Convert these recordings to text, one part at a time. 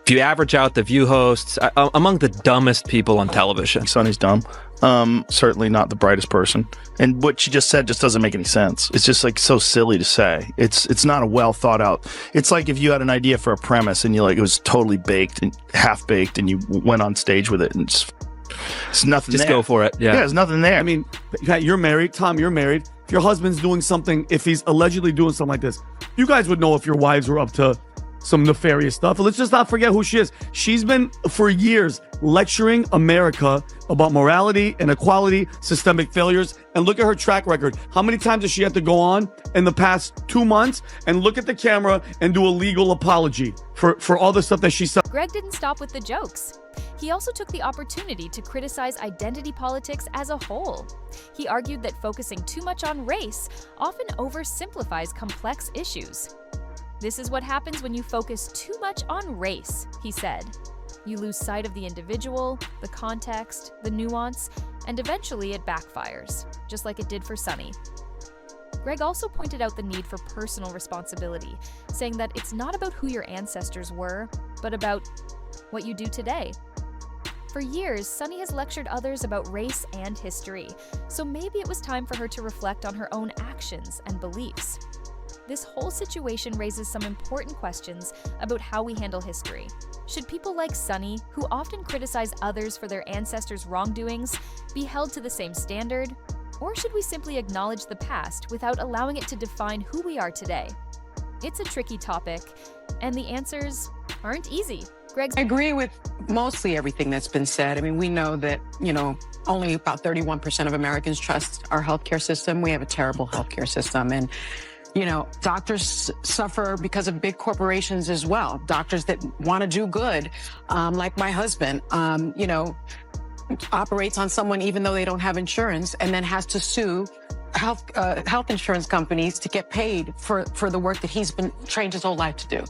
If you average out the View hosts, among the dumbest people on television. Sunny's dumb. Certainly not the brightest person. And what she just said just doesn't make any sense. It's just like so silly to say. It's not a well thought out. It's like if you had an idea for a premise and you like it was totally baked and half baked and you went on stage with it and it's nothing Just there. go for it. Yeah, there's nothing there. I mean, you're married. Tom, you're married. If your husband's doing something, if he's allegedly doing something like this, you guys would know if your wives were up to some nefarious stuff. Let's just not forget who she is. She's been, for years, lecturing America about morality, inequality, systemic failures, and look at her track record. How many times does she have to go on in the past 2 months and look at the camera and do a legal apology for all the stuff that she said? Greg didn't stop with the jokes. He also took the opportunity to criticize identity politics as a whole. He argued that focusing too much on race often oversimplifies complex issues. This is what happens when you focus too much on race, he said. You lose sight of the individual, the context, the nuance, and eventually it backfires, just like it did for Sunny. Greg also pointed out the need for personal responsibility, saying that it's not about who your ancestors were, but about what you do today. For years, Sunny has lectured others about race and history, so maybe it was time for her to reflect on her own actions and beliefs. This whole situation raises some important questions about how we handle history. Should people like Sunny, who often criticize others for their ancestors' wrongdoings, be held to the same standard? Or should we simply acknowledge the past without allowing it to define who we are today? It's a tricky topic, and the answers aren't easy. I agree with mostly everything that's been said. I mean, we know that, only about 31% of Americans trust our healthcare system. We have a terrible healthcare system. And doctors suffer because of big corporations as well. Doctors that want to do good, like my husband, operates on someone even though they don't have insurance and then has to sue health insurance companies to get paid for the work that he's been trained his whole life to do.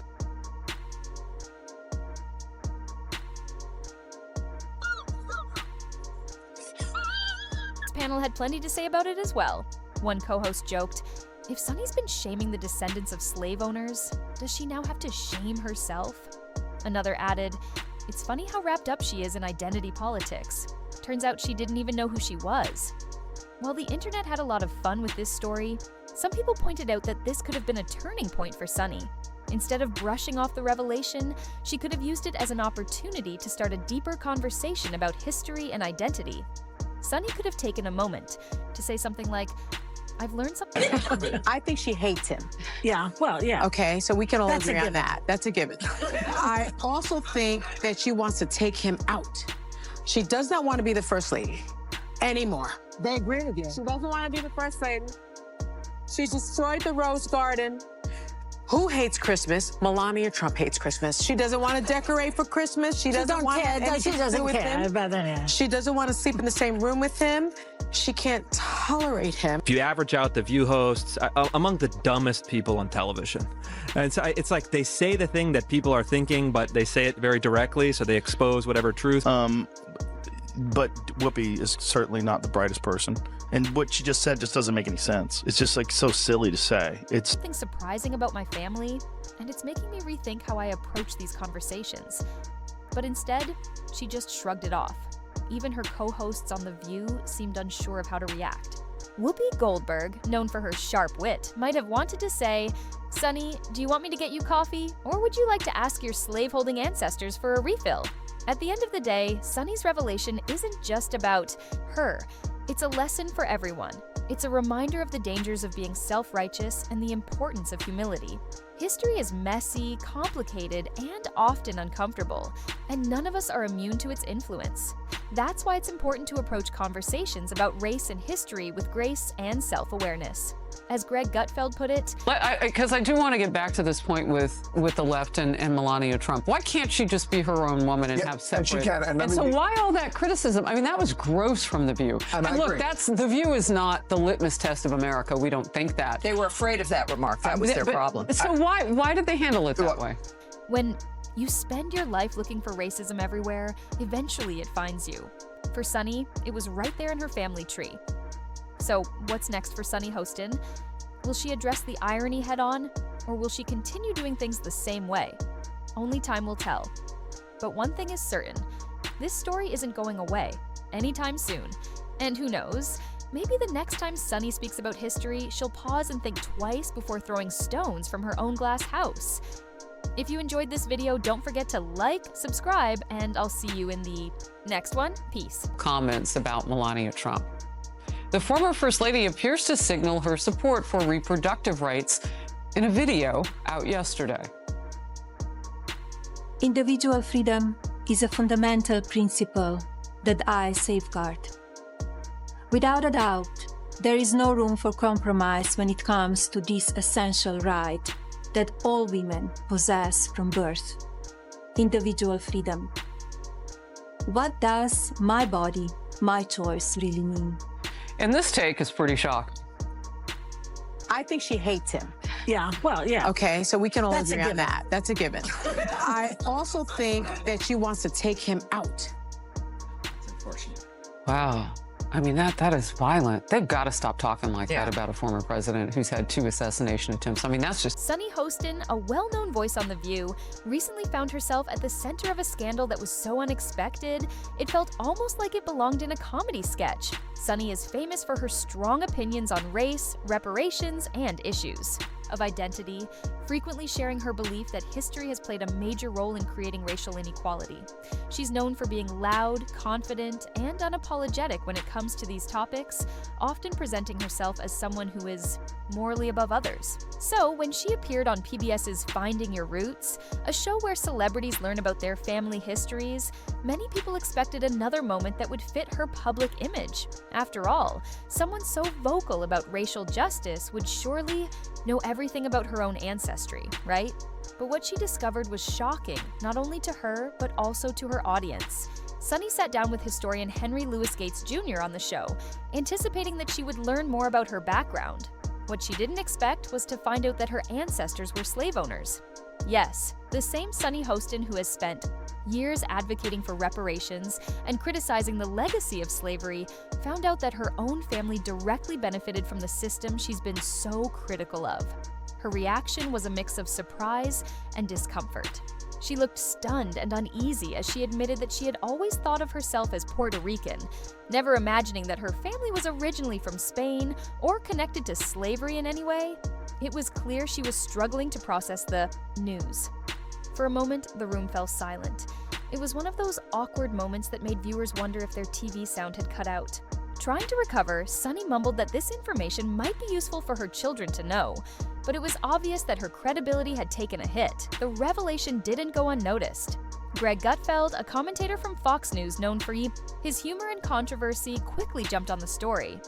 This panel had plenty to say about it as well. One co-host joked, "If Sunny's been shaming the descendants of slave owners, does she now have to shame herself?" Another added, "It's funny how wrapped up she is in identity politics. Turns out she didn't even know who she was." While the internet had a lot of fun with this story, some people pointed out that this could have been a turning point for Sunny. Instead of brushing off the revelation, she could have used it as an opportunity to start a deeper conversation about history and identity. Sunny could have taken a moment to say something like, "I've learned something." I think she hates him. Yeah, well, yeah. Okay, so we can all That's a agree on given. that. That's a given. I also think that she wants to take him out. She does not want to be the first lady anymore. They agree with you. She doesn't want to be the first lady. She destroyed the Rose Garden. Who hates Christmas? Melania Trump hates Christmas. She doesn't want to decorate for Christmas. She doesn't want to have anything to do with him. She doesn't want to sleep in the same room with him. She can't tolerate him. If you average out the View hosts, among the dumbest people on television. And it's like they say the thing that people are thinking, but they say it very directly, so they expose whatever truth. But Whoopi is certainly not the brightest person. And what she just said just doesn't make any sense. It's just like so silly to say. It's Something surprising about my family, and it's making me rethink how I approach these conversations. But instead, she just shrugged it off. Even her co-hosts on The View seemed unsure of how to react. Whoopi Goldberg, known for her sharp wit, might have wanted to say, "Sunny, do you want me to get you coffee? Or would you like to ask your slave-holding ancestors for a refill?" At the end of the day, Sunny's revelation isn't just about her. It's a lesson for everyone. It's a reminder of the dangers of being self-righteous and the importance of humility. History is messy, complicated, and often uncomfortable, and none of us are immune to its influence. That's why it's important to approach conversations about race and history with grace and self-awareness. As Greg Gutfeld put it, because I do want to get back to this point with the left and Melania Trump. Why can't she just be her own woman and have separate? And she can. And so why all that criticism? I mean, that was gross from The View. And I look, agree. The View is not the litmus test of America. We don't think that. They were afraid of that remark. That was their problem. So why did they handle it that way? when you spend your life looking for racism everywhere, eventually it finds you. For Sunny, it was right there in her family tree. So what's next for Sunny Hostin? Will she address the irony head-on, or will she continue doing things the same way? Only time will tell. but one thing is certain. This story isn't going away anytime soon. And who knows, maybe the next time Sunny speaks about history, she'll pause and think twice before throwing stones from her own glass house. If you enjoyed this video, don't forget to like, subscribe, and I'll see you in the next one. Peace. Comments about Melania Trump. The former First Lady appears to signal her support for reproductive rights in a video out yesterday. Individual freedom is a fundamental principle that I safeguard. Without a doubt, there is no room for compromise when it comes to this essential right that all women possess from birth: individual freedom. What does my body, my choice really mean? And this take is pretty shocking. I think she hates him. Yeah, well, yeah. Okay, so we can all That's a agree on given. that. That's a given. I also think that she wants to take him out. It's unfortunate. Wow. I mean, that is violent. They've got to stop talking like that about a former president who's had 2 assassination attempts. I mean, that's just... Sunny Hostin, a well-known voice on The View, recently found herself at the center of a scandal that was so unexpected, it felt almost like it belonged in a comedy sketch. Sunny is famous for her strong opinions on race, reparations, and issues of identity, frequently sharing her belief that history has played a major role in creating racial inequality. She's known for being loud, confident, and unapologetic when it comes to these topics, often presenting herself as someone who is morally above others. So, when she appeared on PBS's Finding Your Roots, a show where celebrities learn about their family histories, many people expected another moment that would fit her public image. After all, someone so vocal about racial justice would surely know everything about her own ancestry, right? But what she discovered was shocking, not only to her, but also to her audience. Sunny sat down with historian Henry Louis Gates Jr. on the show, anticipating that she would learn more about her background. What she didn't expect was to find out that her ancestors were slave owners. Yes, the same Sunny Hostin who has spent years advocating for reparations and criticizing the legacy of slavery found out that her own family directly benefited from the system she's been so critical of. Her reaction was a mix of surprise and discomfort. She looked stunned and uneasy as she admitted that she had always thought of herself as Puerto Rican, never imagining that her family was originally from Spain or connected to slavery in any way. It was clear she was struggling to process the news. For a moment, the room fell silent. It was one of those awkward moments that made viewers wonder if their TV sound had cut out. Trying to recover, Sunny mumbled that this information might be useful for her children to know, but it was obvious that her credibility had taken a hit. The revelation didn't go unnoticed. Greg Gutfeld, a commentator from Fox News known for his humor and controversy, quickly jumped on the story.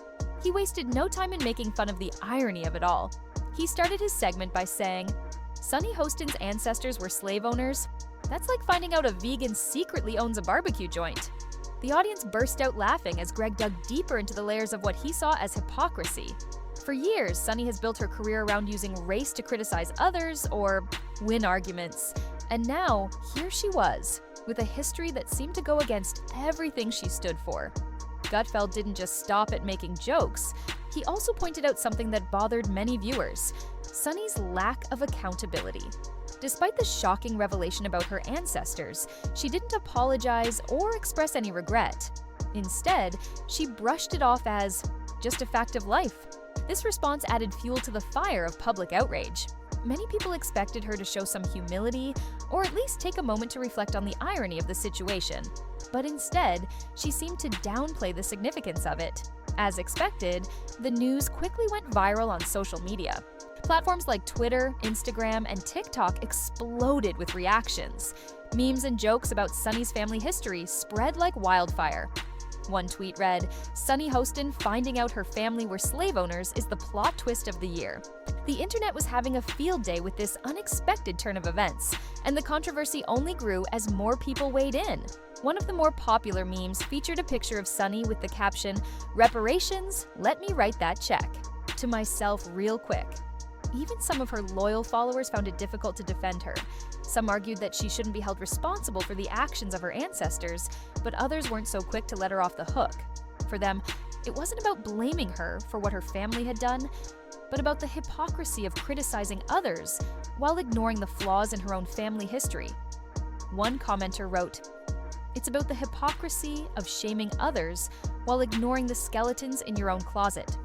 He wasted no time in making fun of the irony of it all. He started his segment by saying, "Sunny Hostin's ancestors were slave owners? That's like finding out a vegan secretly owns a barbecue joint." The audience burst out laughing as Greg dug deeper into the layers of what he saw as hypocrisy. For years, Sunny has built her career around using race to criticize others or win arguments. And now, here she was, with a history that seemed to go against everything she stood for. Gutfeld didn't just stop at making jokes. He also pointed out something that bothered many viewers: Sunny's lack of accountability. Despite the shocking revelation about her ancestors, she didn't apologize or express any regret. Instead, she brushed it off as just a fact of life. This response added fuel to the fire of public outrage. Many people expected her to show some humility, or at least take a moment to reflect on the irony of the situation. But instead, she seemed to downplay the significance of it. As expected, the news quickly went viral on social media. Platforms like Twitter, Instagram, and TikTok exploded with reactions. Memes and jokes about Sunny's family history spread like wildfire. One tweet read, "Sunny Hostin finding out her family were slave owners is the plot twist of the year." The internet was having a field day with this unexpected turn of events, and the controversy only grew as more people weighed in. One of the more popular memes featured a picture of Sunny with the caption, "Reparations? Let me write that check. To myself real quick." Even some of her loyal followers found it difficult to defend her. Some argued that she shouldn't be held responsible for the actions of her ancestors, but others weren't so quick to let her off the hook. For them, it wasn't about blaming her for what her family had done, but about the hypocrisy of criticizing others while ignoring the flaws in her own family history. One commenter wrote, "It's about the hypocrisy of shaming others while ignoring the skeletons in your own closet.